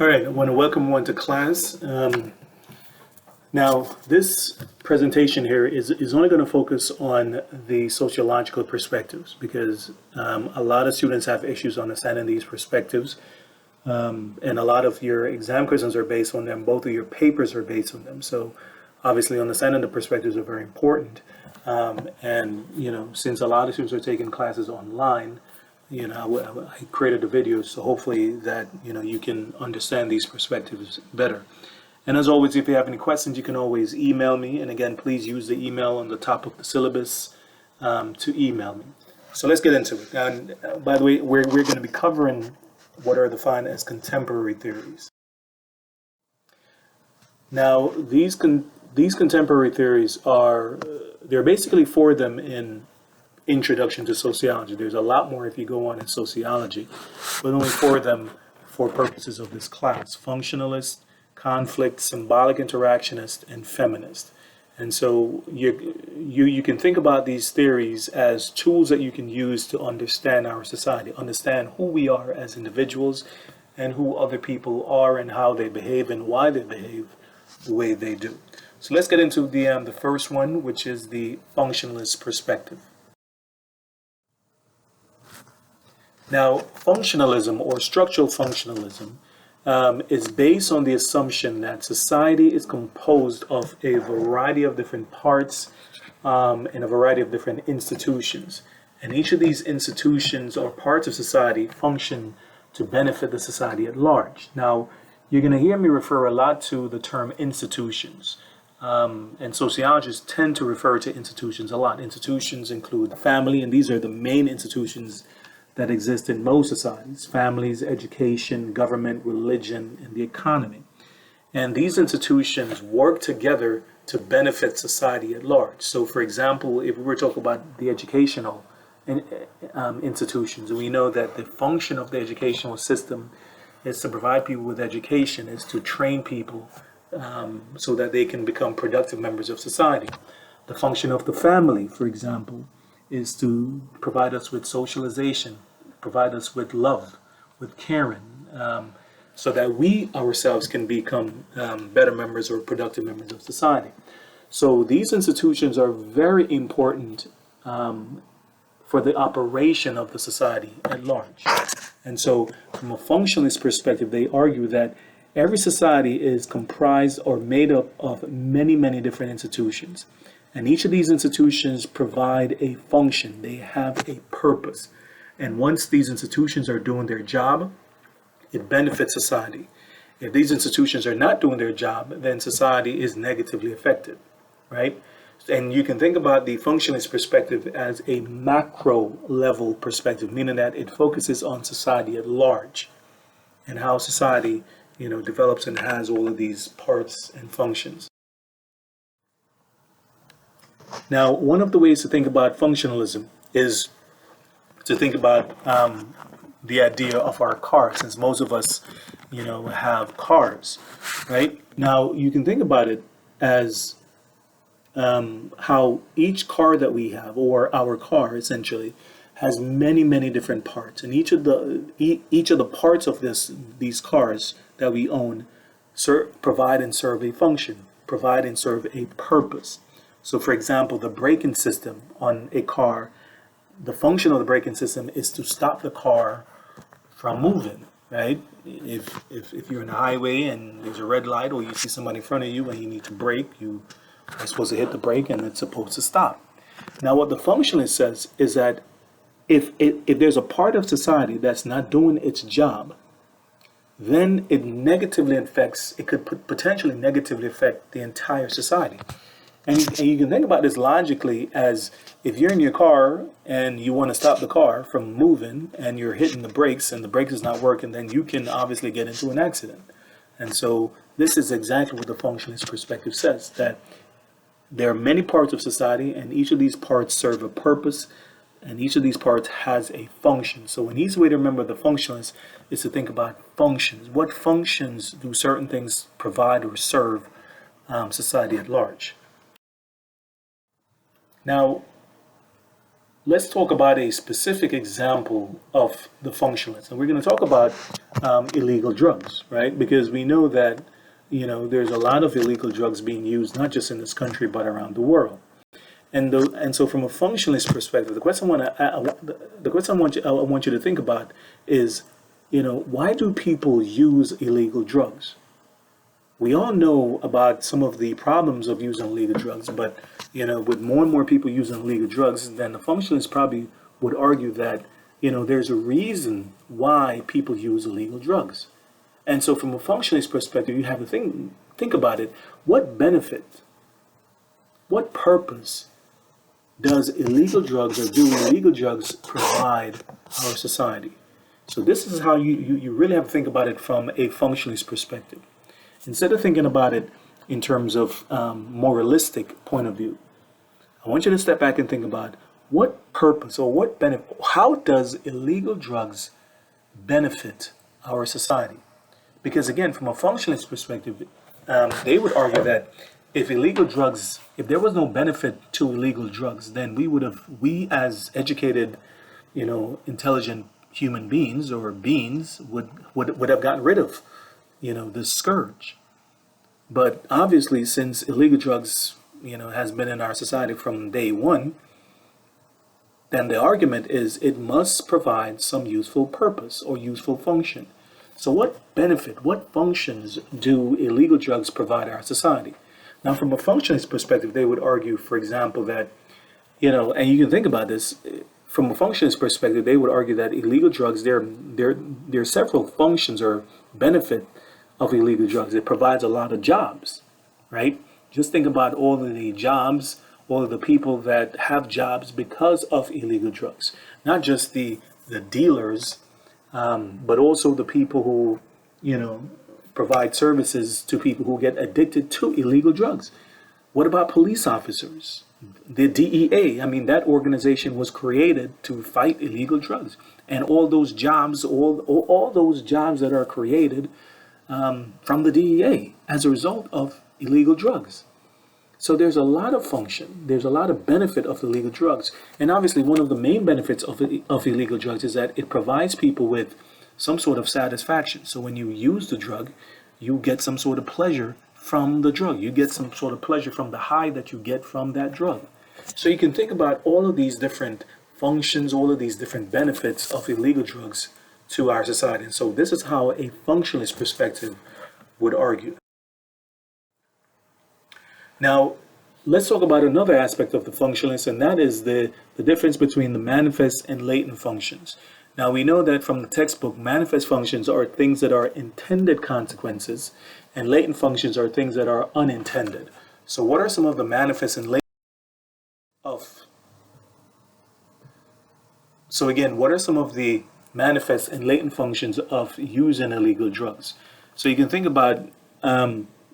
All right, I want to welcome everyone to class. Now, this presentation here is only going to focus on the sociological perspectives because a lot of students have issues understanding these perspectives, and a lot of your exam questions are based on them. Both of your papers are based on them. So, obviously, understanding the perspectives are very important. And since a lot of students are taking classes online, I created the videos so hopefully that you can understand these perspectives better. And as always, if you have any questions, you can always email me. And again, please use the email on the top of the syllabus to email me. So let's get into it. And by the way, we're going to be covering what are defined as contemporary theories. Now, these contemporary theories there are basically four of them in Introduction to Sociology. There's a lot more if you go on in sociology, but only four of them for purposes of this class: Functionalist, Conflict, Symbolic, Interactionist, and Feminist. And so you can think about these theories as tools that you can use to understand our society, understand who we are as individuals and who other people are and how they behave and why they behave the way they do. So let's get into the first one, which is the Functionalist Perspective. Now, functionalism or structural functionalism is based on the assumption that society is composed of a variety of different parts and a variety of different institutions. And each of these institutions or parts of society function to benefit the society at large. Now, you're going to hear me refer a lot to the term institutions. And sociologists tend to refer to institutions a lot. Institutions include family, and these are the main institutions that exist in most societies: families, education, government, religion, and the economy. And these institutions work together to benefit society at large. So, for example, if we were talking about the educational institutions, we know that the function of the educational system is to provide people with education, is to train people so that they can become productive members of society. The function of the family, for example, is to provide us with socialization, provide us with love, with caring, so that we ourselves can become better members or productive members of society. So these institutions are very important for the operation of the society at large. And so from a functionalist perspective, they argue that every society is comprised or made up of many, many different institutions. And each of these institutions provide a function. They have a purpose. And once these institutions are doing their job, it benefits society. If these institutions are not doing their job, then society is negatively affected, right? And you can think about the functionalist perspective as a macro level perspective, meaning that it focuses on society at large and how society, develops and has all of these parts and functions. Now, one of the ways to think about functionalism is to think about the idea of our car, since most of us, have cars, right? Now, you can think about it as how each car that we have, or our car essentially, has many, many different parts, and each of the parts of these cars that we own provide and serve a function, provide and serve a purpose. So, for example, the braking system on a car, the function of the braking system is to stop the car from moving, right? If you're on the highway and there's a red light, or you see somebody in front of you and you need to brake, you are supposed to hit the brake and it's supposed to stop. Now, what the functionalist says is that if there's a part of society that's not doing its job, then it could potentially negatively affect the entire society. And you can think about this logically as if you're in your car and you want to stop the car from moving and you're hitting the brakes and the brake is not working, then you can obviously get into an accident. And so this is exactly what the functionalist perspective says, that there are many parts of society and each of these parts serve a purpose and each of these parts has a function. So an easy way to remember the functionalist is to think about functions. What functions do certain things provide or serve society at large? Now, let's talk about a specific example of the functionalists. And we're going to talk about illegal drugs, right? Because we know that, there's a lot of illegal drugs being used, not just in this country, but around the world. And so from a functionalist perspective, the question I want you to think about is, why do people use illegal drugs? We all know about some of the problems of using illegal drugs, but with more and more people using illegal drugs, then the functionalists probably would argue that there's a reason why people use illegal drugs. And so from a functionalist perspective, you have to think about it. What benefit, what purpose does illegal drugs or do illegal drugs provide our society? So this is how you really have to think about it from a functionalist perspective. Instead of thinking about it in terms of moralistic point of view, I want you to step back and think about what purpose or what benefit, how does illegal drugs benefit our society? Because again, from a functionalist perspective, they would argue that if there was no benefit to illegal drugs, then we as educated, intelligent human beings or beings would have gotten rid of, this scourge. But obviously, since illegal drugs, has been in our society from day one, then the argument is it must provide some useful purpose or useful function. So what benefit, what functions do illegal drugs provide our society? Now, from a functionalist perspective, they would argue, for example, that, and you can think about this, from a functionalist perspective, they would argue that illegal drugs, there are several functions or benefit of illegal drugs. It provides a lot of jobs, right? Just think about all of the jobs, all of the people that have jobs because of illegal drugs. Not just the dealers, but also the people who, provide services to people who get addicted to illegal drugs. What about police officers? The DEA, that organization was created to fight illegal drugs. And all those jobs, all those jobs that are created from the DEA as a result of illegal drugs. So there's a lot of function, there's a lot of benefit of illegal drugs. And obviously one of the main benefits of illegal drugs is that it provides people with some sort of satisfaction. So when you use the drug, you get some sort of pleasure from the drug. You get some sort of pleasure from the high that you get from that drug. So you can think about all of these different functions, all of these different benefits of illegal drugs to our society. And so this is how a functionalist perspective would argue. Now, let's talk about another aspect of the functionalist, and that is the difference between the manifest and latent functions. Now, we know that from the textbook, manifest functions are things that are intended consequences, and latent functions are things that are unintended. So what are some of the manifest and latent of? So again, what are some of the manifest and latent functions of using illegal drugs? So you can think about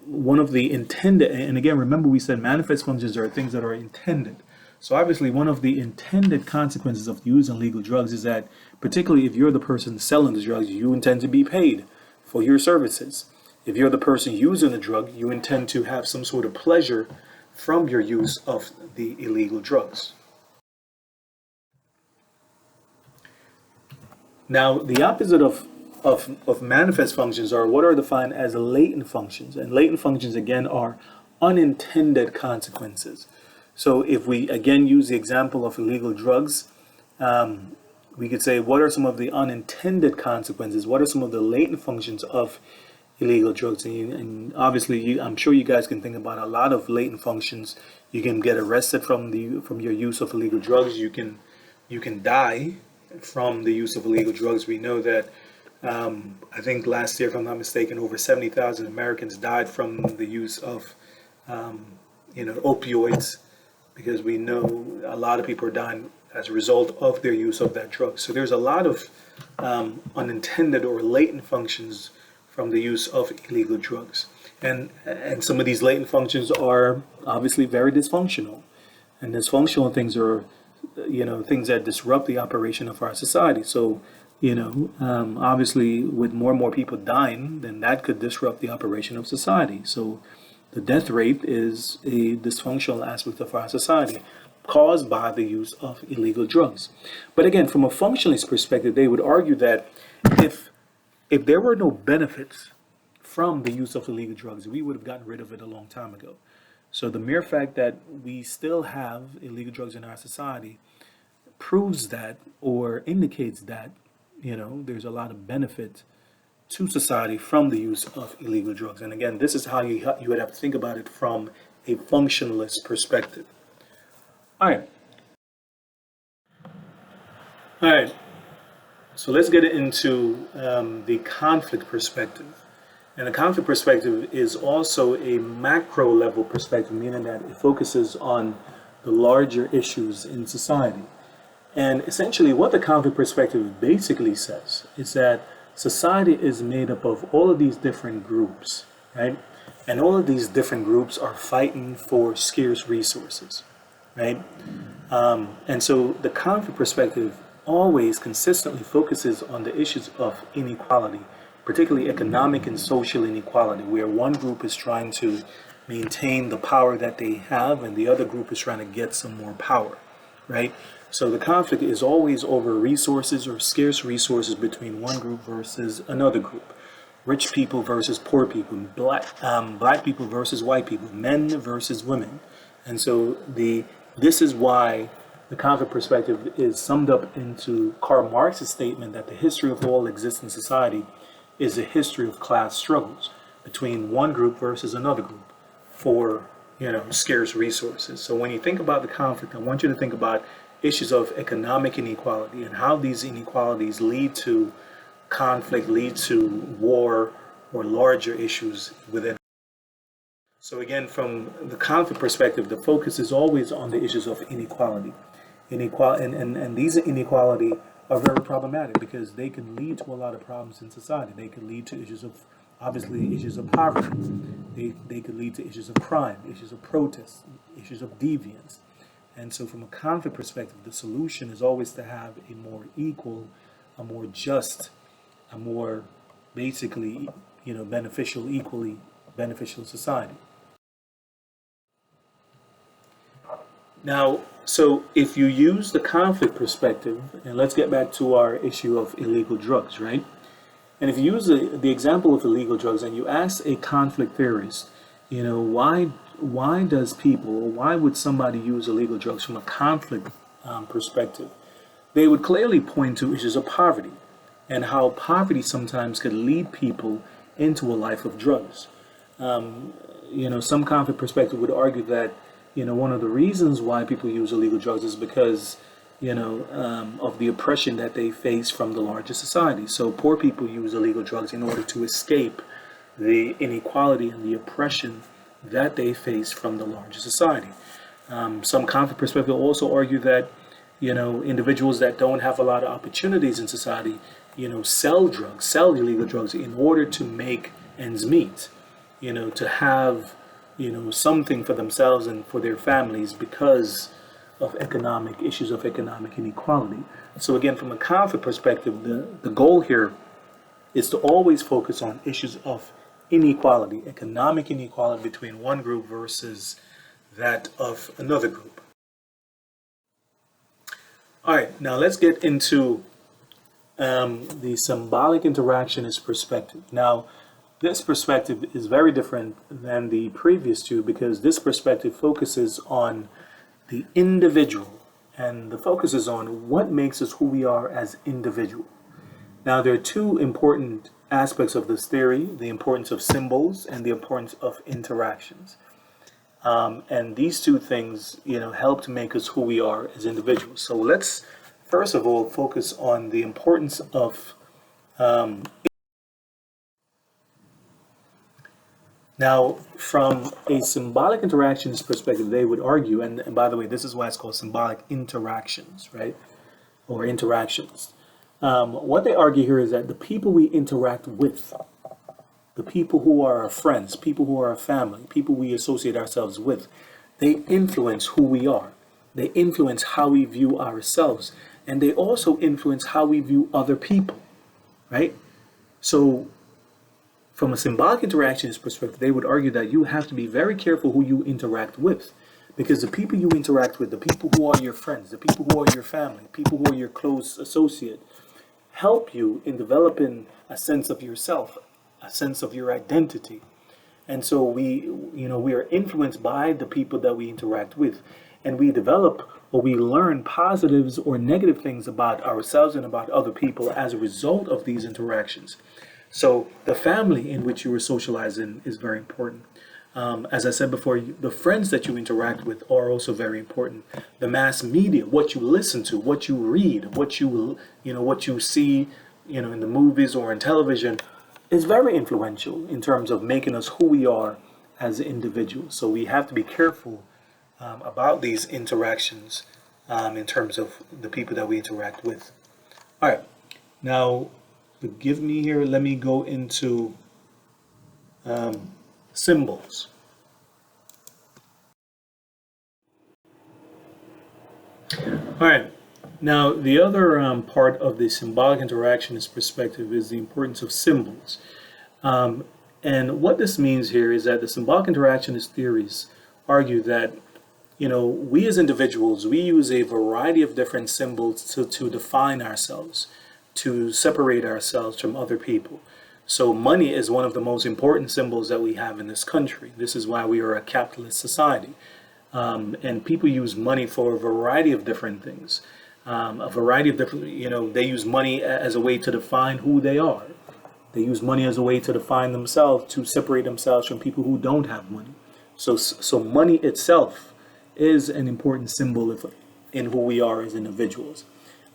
one of the intended, and again, remember we said manifest functions are things that are intended. So obviously one of the intended consequences of using illegal drugs is that, particularly if you're the person selling the drugs, you intend to be paid for your services. If you're the person using the drug, you intend to have some sort of pleasure from your use of the illegal drugs. Now, the opposite of manifest functions are what are defined as latent functions. And latent functions, again, are unintended consequences. So if we, again, use the example of illegal drugs, we could say, what are some of the unintended consequences? What are some of the latent functions of illegal drugs? And obviously, I'm sure you guys can think about a lot of latent functions. You can get arrested from your use of illegal drugs. You can die from the use of illegal drugs. We know that I think last year, if I'm not mistaken, over 70,000 Americans died from the use of opioids, because we know a lot of people are dying as a result of their use of that drug. So there's a lot of unintended or latent functions from the use of illegal drugs. And some of these latent functions are obviously very dysfunctional. And dysfunctional things are, things that disrupt the operation of our society. So, obviously with more and more people dying, then that could disrupt the operation of society. So the death rate is a dysfunctional aspect of our society. caused by the use of illegal drugs. But again, from a functionalist perspective, they would argue that if there were no benefits from the use of illegal drugs, we would have gotten rid of it a long time ago. So the mere fact that we still have illegal drugs in our society proves that, or indicates that, there's a lot of benefit to society from the use of illegal drugs. And again, this is how you would have to think about it from a functionalist perspective. All right. So let's get into the conflict perspective. And the conflict perspective is also a macro level perspective, meaning that it focuses on the larger issues in society. And essentially what the conflict perspective basically says is that society is made up of all of these different groups, right? And all of these different groups are fighting for scarce resources, right? And so the conflict perspective always consistently focuses on the issues of inequality, particularly economic and social inequality, where one group is trying to maintain the power that they have and the other group is trying to get some more power, right? So the conflict is always over resources or scarce resources between one group versus another group. Rich people versus poor people, black people versus white people, men versus women. And so this is why the conflict perspective is summed up into Karl Marx's statement that the history of all existing society is a history of class struggles between one group versus another group for, scarce resources. So when you think about the conflict, I want you to think about issues of economic inequality and how these inequalities lead to conflict, lead to war or larger issues within. So again, from the conflict perspective, the focus is always on the issues of inequality. And these inequality are very problematic because they can lead to a lot of problems in society. They can lead to issues of, obviously, issues of poverty. They could lead to issues of crime, issues of protest, issues of deviance. And so from a conflict perspective, the solution is always to have a more equal, a more just, a more basically, equally beneficial society. Now, so if you use the conflict perspective, and let's get back to our issue of illegal drugs, right? And if you use the example of illegal drugs and you ask a conflict theorist, why would somebody use illegal drugs from a conflict perspective? They would clearly point to issues of poverty and how poverty sometimes could lead people into a life of drugs. Some conflict perspective would argue that, one of the reasons why people use illegal drugs is because, of the oppression that they face from the larger society. So poor people use illegal drugs in order to escape the inequality and the oppression that they face from the larger society. Some conflict perspective also argue that, individuals that don't have a lot of opportunities in society, sell illegal drugs in order to make ends meet, to have, something for themselves and for their families because of issues of economic inequality. So again, from a conflict perspective, the goal here is to always focus on issues of inequality, economic inequality between one group versus that of another group. All right, now let's get into the symbolic interactionist perspective. Now, this perspective is very different than the previous two because this perspective focuses on the individual, and the focus is on what makes us who we are as individuals. Now, there are two important aspects of this theory: the importance of symbols and the importance of interactions. And these two things, help to make us who we are as individuals. So let's first of all focus on the importance of now, from a symbolic interactionist perspective, they would argue, and by the way, this is why it's called symbolic interactions, right? Or interactions. What they argue here is that the people we interact with, the people who are our friends, people who are our family, people we associate ourselves with, they influence who we are. They influence how we view ourselves. And they also influence how we view other people, right? So from a symbolic interactionist perspective, they would argue that you have to be very careful who you interact with, Because the people you interact with, the people who are your friends, the people who are your family, people who are your close associate, help you in developing a sense of yourself, a sense of your identity. And so we are influenced by the people that we interact with, and we develop or we learn positives or negative things about ourselves and about other people as a result of these interactions. So the family in which you are socializing is very important. As I said before, the friends that you interact with are also very important. The mass media, what you listen to, what you read, what you see, in the movies or in television, is very influential in terms of making us who we are as individuals. So we have to be careful about these interactions in terms of the people that we interact with. All right, now forgive me here. Let me go into symbols. All right. Now, the other part of the symbolic interactionist perspective is the importance of symbols. And what this means here is that the symbolic interactionist theories argue that, we as individuals, we use a variety of different symbols to define ourselves, to separate ourselves from other people. So money is one of the most important symbols that we have in this country. This is why we are a capitalist society. And people use money for a variety of different things. A variety of different, they use money as a way to define who they are. They use money as a way to define themselves, to separate themselves from people who don't have money. So money itself is an important symbol in who we are as individuals.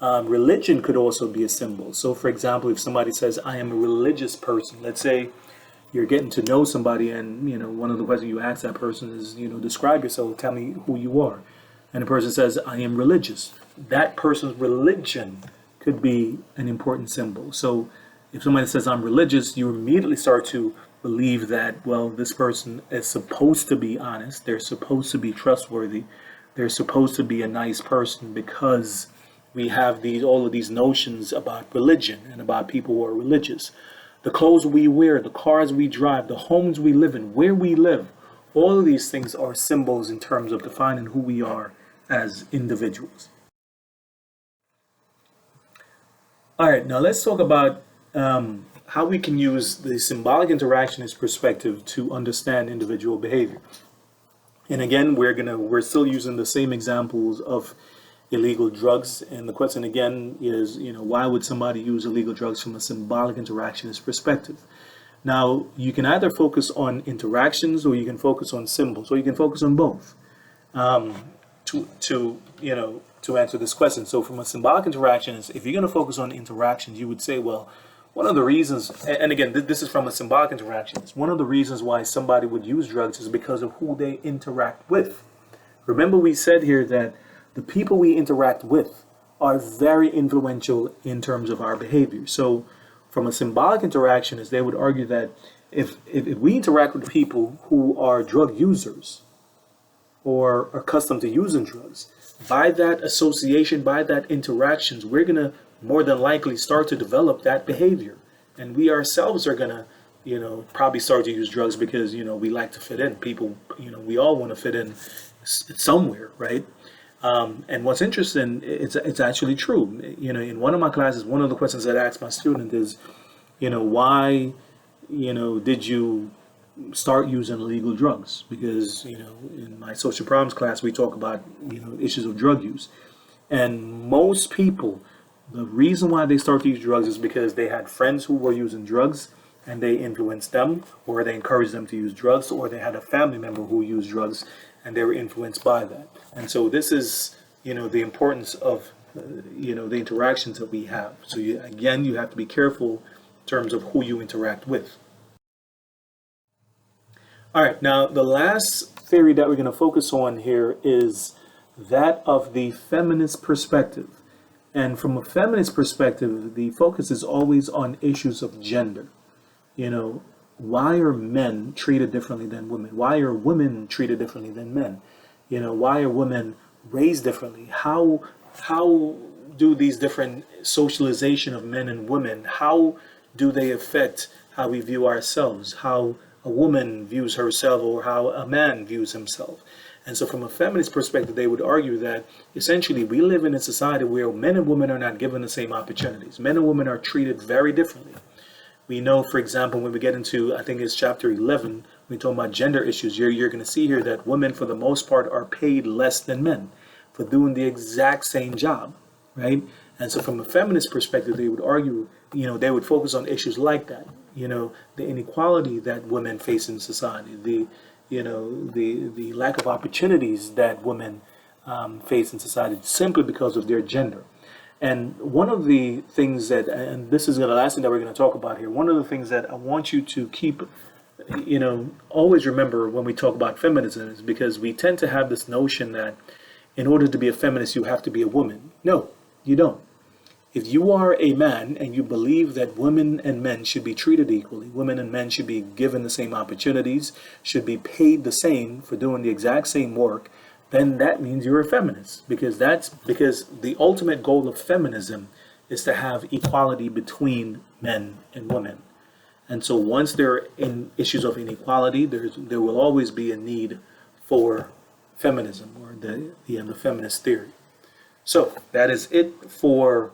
Religion could also be a symbol. So, for example, if somebody says, I am a religious person, let's say you're getting to know somebody and, one of the questions you ask that person is, describe yourself, tell me who you are. And the person says, I am religious. That person's religion could be an important symbol. So if somebody says, I'm religious, you immediately start to believe that, well, this person is supposed to be honest. They're supposed to be trustworthy. They're supposed to be a nice person because we have all of these notions about religion and about people who are religious. The clothes we wear, the cars we drive, the homes we live in, where we live, all of these things are symbols in terms of defining who we are as individuals. All right, now let's talk about how we can use the symbolic interactionist perspective to understand individual behavior. And again, we're still using the same examples of illegal drugs. And the question again is, why would somebody use illegal drugs from a symbolic interactionist perspective? Now, you can either focus on interactions or you can focus on symbols or you can focus on both to answer this question. So from a symbolic interactionist, if you're going to focus on interactions, you would say, well, one of the reasons, and again, this is from a symbolic interactionist, one of the reasons why somebody would use drugs is because of who they interact with. Remember we said here that the people we interact with are very influential in terms of our behavior. So from a symbolic interactionist, they would argue that if we interact with people who are drug users or are accustomed to using drugs, by that association, by that interactions, we're going to more than likely start to develop that behavior. And we ourselves are going to, probably start to use drugs because, we like to fit in. People, we all want to fit in somewhere, right? And what's interesting, it's actually true. In one of my classes, one of the questions that I asked my student is, why, did you start using illegal drugs? Because, in my social problems class, we talk about, issues of drug use. And most people, the reason why they start to use drugs is because they had friends who were using drugs and they influenced them, or they encouraged them to use drugs, or they had a family member who used drugs and they were influenced by that. And so this is, the importance of, the interactions that we have. So you have to be careful in terms of who you interact with. All right, now the last theory that we're going to focus on here is that of the feminist perspective. And from a feminist perspective, the focus is always on issues of gender. Why are men treated differently than women? Why are women treated differently than men? Why are women raised differently? How do these different socialization of men and women, how do they affect how we view ourselves, how a woman views herself or how a man views himself? And so from a feminist perspective, they would argue that essentially we live in a society where men and women are not given the same opportunities. Men and women are treated very differently. We know, for example, when we get into, I think it's chapter 11, when we talk about gender issues, you're going to see here that women, for the most part, are paid less than men for doing the exact same job, right? And so from a feminist perspective, they would argue, they would focus on issues like that, the inequality that women face in society, the lack of opportunities that women face in society simply because of their gender. And one of the things that, and this is the last thing that we're going to talk about here, one of the things that I want you to keep, always remember when we talk about feminism is because we tend to have this notion that in order to be a feminist, you have to be a woman. No, you don't. If you are a man and you believe that women and men should be treated equally, women and men should be given the same opportunities, should be paid the same for doing the exact same work, then that means you're a feminist, because the ultimate goal of feminism is to have equality between men and women. And so once there are issues of inequality, there will always be a need for feminism, or the feminist theory. So that is it for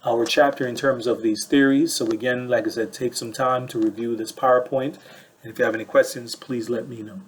our chapter in terms of these theories. So again, like I said, take some time to review this PowerPoint. And if you have any questions, please let me know.